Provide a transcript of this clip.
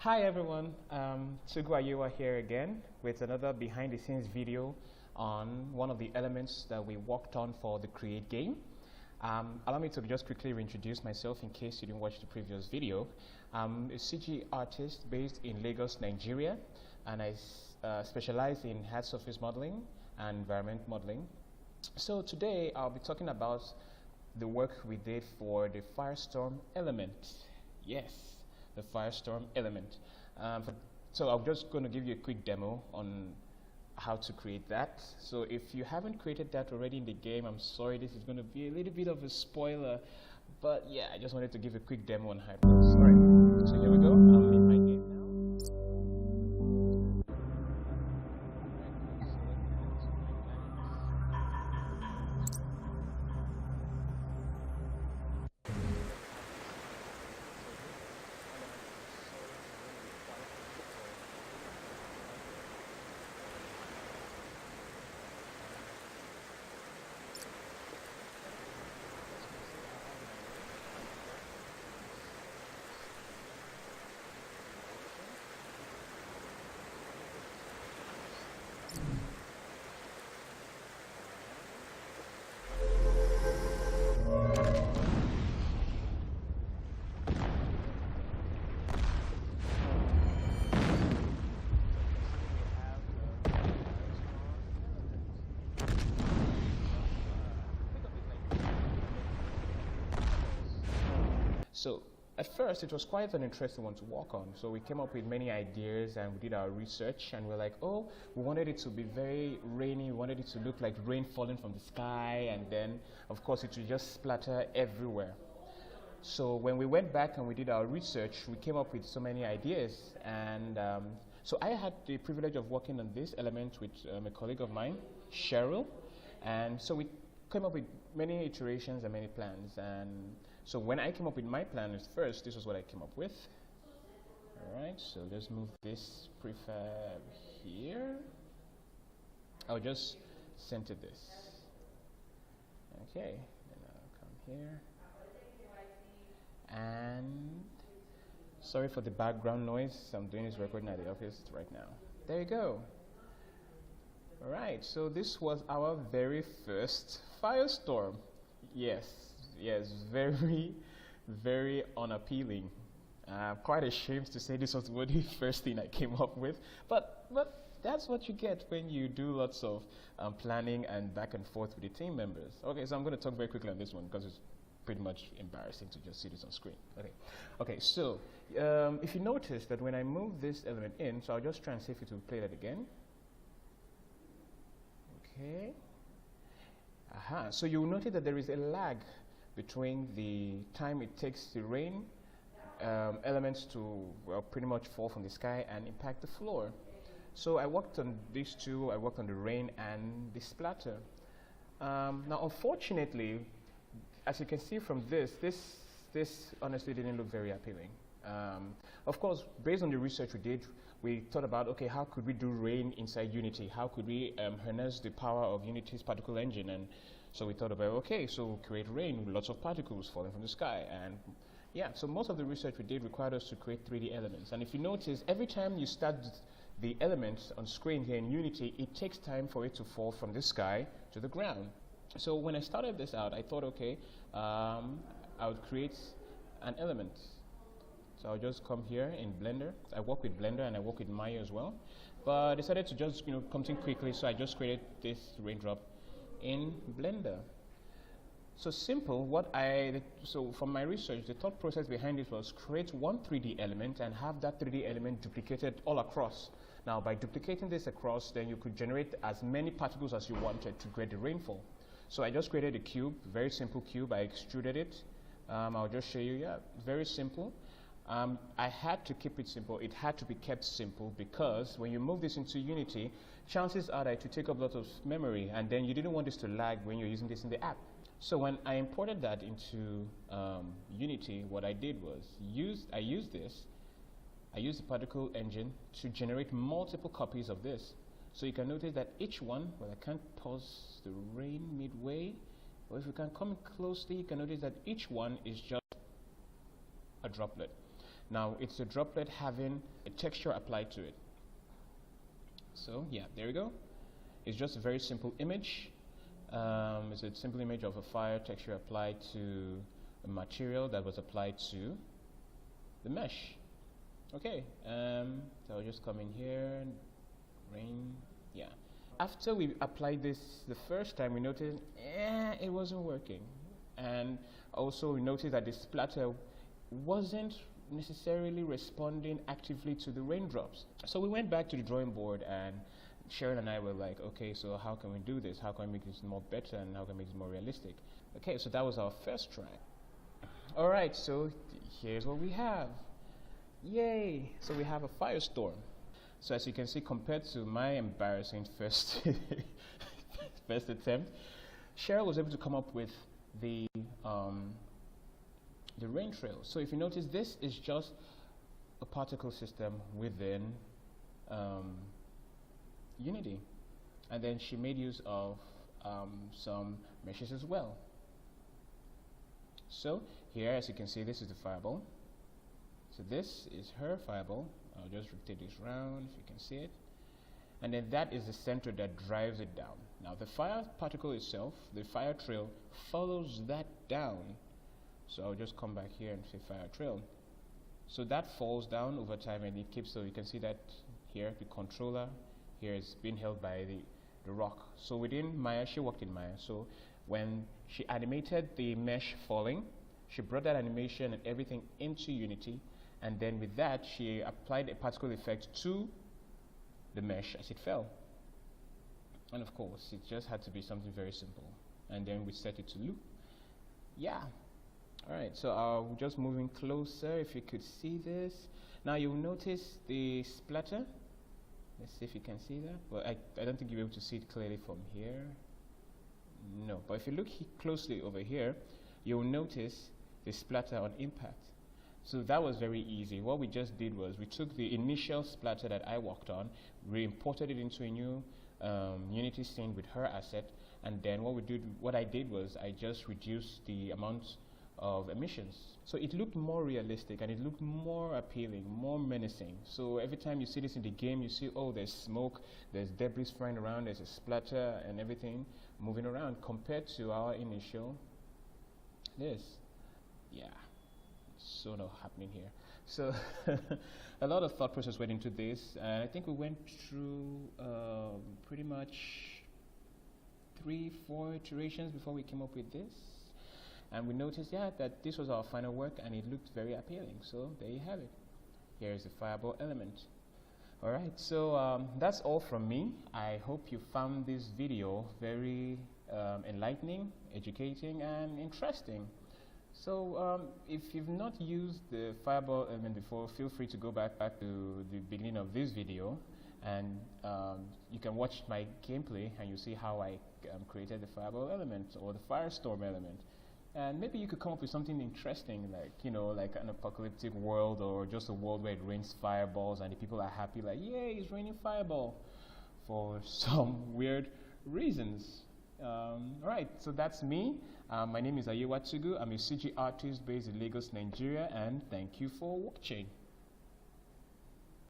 Hi everyone, Tughu Aiyewa here again with another behind the scenes video on one of the elements that we worked on for the Create game. Allow me to just quickly reintroduce myself in case you didn't watch the previous video. I'm a CG artist based in Lagos, Nigeria, and I specialize in hard surface modeling and environment modeling. So today I'll be talking about the work we did for the Firestorm element. Yes, the Firestorm element. So I'm just going to give you a quick demo on how to create that. So if you haven't created that already in the game, I'm sorry, this is going to be a little bit of a spoiler, but yeah, I just wanted to give a quick demo on how it works. All right, so here we go. I'm in my game now. So at first it was quite an interesting one to work on. So we came up with many ideas and we did our research and we're like, oh, we wanted it to be very rainy, we wanted it to look like rain falling from the sky, and then of course it would just splatter everywhere. So when we went back and we did our research, we came up with so many ideas, and so I had the privilege of working on this element with a colleague of mine, Cheryl, and so we came up with many iterations and many plans. And so when I came up with my plan at first, this was what I came up with. All right, so let's move this prefab here. I'll just center this. Okay, then I'll come here. And sorry for the background noise. I'm doing this recording at the office right now. There you go. All right, so this was our very first Firestorm. Yes, very, very unappealing. I'm quite ashamed to say this was the first thing I came up with, but that's what you get when you do lots of planning and back and forth with the team members. Okay, so I'm going to talk very quickly on this one because it's pretty much embarrassing to just see this on screen. Okay, so if you notice that when I move this element in, so I'll just try and see if it will play that again. Okay. So you will notice that there is a lag between the time it takes the rain elements to pretty much fall from the sky and impact the floor. So I worked on these two. I worked on the rain and the splatter. Now, unfortunately, as you can see from this honestly didn't look very appealing. Of course, based on the research we did, we thought about, okay, how could we do rain inside Unity? How could we harness the power of Unity's particle engine? And so we thought about, okay, so we'll create rain with lots of particles falling from the sky. And yeah, so most of the research we did required us to create 3D elements. And if you notice, every time you start the elements on screen here in Unity, it takes time for it to fall from the sky to the ground. So when I started this out, I thought, okay, I would create an element. So I'll just come here in Blender. I work with Blender and I work with Maya as well. But I decided to just something quickly, so I just created this raindrop in Blender. So simple. So from my research, the thought process behind it was create one 3D element and have that 3D element duplicated all across. Now by duplicating this across, then you could generate as many particles as you wanted to create the rainfall. So I just created a cube, very simple cube. I extruded it. I'll just show you. Yeah, very simple. I had to keep it simple. It had to be kept simple because when you move this into Unity, chances are that it will take up a lot of memory, and then you didn't want this to lag when you're using this in the app. So when I imported that into Unity, what I did was I used the particle engine to generate multiple copies of this. So you can notice that each one, well, I can't pause the rain midway, but if you can come closely, you can notice that each one is just a droplet. Now it's a droplet having a texture applied to it. So yeah, there we go. It's just a very simple image. It's a simple image of a fire texture applied to a material that was applied to the mesh. Okay, so I'll just come in here, rain, yeah. After we applied this the first time, we noticed, it wasn't working. And also we noticed that the splatter wasn't necessarily responding actively to the raindrops. So we went back to the drawing board, and Sharon and I were like, okay, so how can we do this? How can we make this more better, and how can we make this more realistic? Okay, so that was our first try. All right, so here's what we have. Yay! So we have a Firestorm. So as you can see, compared to my embarrassing first attempt, Cheryl was able to come up with the rain trail. So if you notice, this is just a particle system within Unity. And then she made use of some meshes as well. So here, as you can see, this is the fireball. So this is her fireball. I'll just rotate this round if you can see it. And then that is the center that drives it down. Now the fire particle itself, the fire trail, follows that down. So I'll just come back here and say fire trail. So that falls down over time, and it keeps, so you can see that here, the controller here is being held by the rock. So within Maya, she worked in Maya. So when she animated the mesh falling, she brought that animation and everything into Unity, and then with that she applied a particle effect to the mesh as it fell. And of course it just had to be something very simple, and then we set it to loop. Yeah. Alright, so just moving closer, if you could see this. Now you'll notice the splatter. Let's see if you can see that. Well, I don't think you'll be able to see it clearly from here. No, but if you look closely over here, you'll notice the splatter on impact. So that was very easy. What we just did was we took the initial splatter that I worked on, re-imported it into a new Unity scene with her asset, and then what I did was I just reduced the amount of emissions. So it looked more realistic, and it looked more appealing, more menacing. So every time you see this in the game, you see, oh, there's smoke, there's debris flying around, there's a splatter and everything moving around, compared to our initial this. Yeah, it's sort of happening here. So a lot of thought process went into this, and I think we went through pretty much 3-4 iterations before we came up with this. And we noticed, yeah, that this was our final work, and it looked very appealing. So there you have it. Here's the fireball element. All right, so that's all from me. I hope you found this video very enlightening, educating, and interesting. So if you've not used the fireball element before, feel free to go back to the beginning of this video, and you can watch my gameplay, and you'll see how I created the fireball element or the firestorm element. And maybe you could come up with something interesting, like, you know, like an apocalyptic world, or just a world where it rains fireballs and the people are happy, like, yay, it's raining fireball, for some weird reasons. Alright, so that's me. My name is Aiyewa Tughu. I'm a CG artist based in Lagos, Nigeria, and thank you for watching.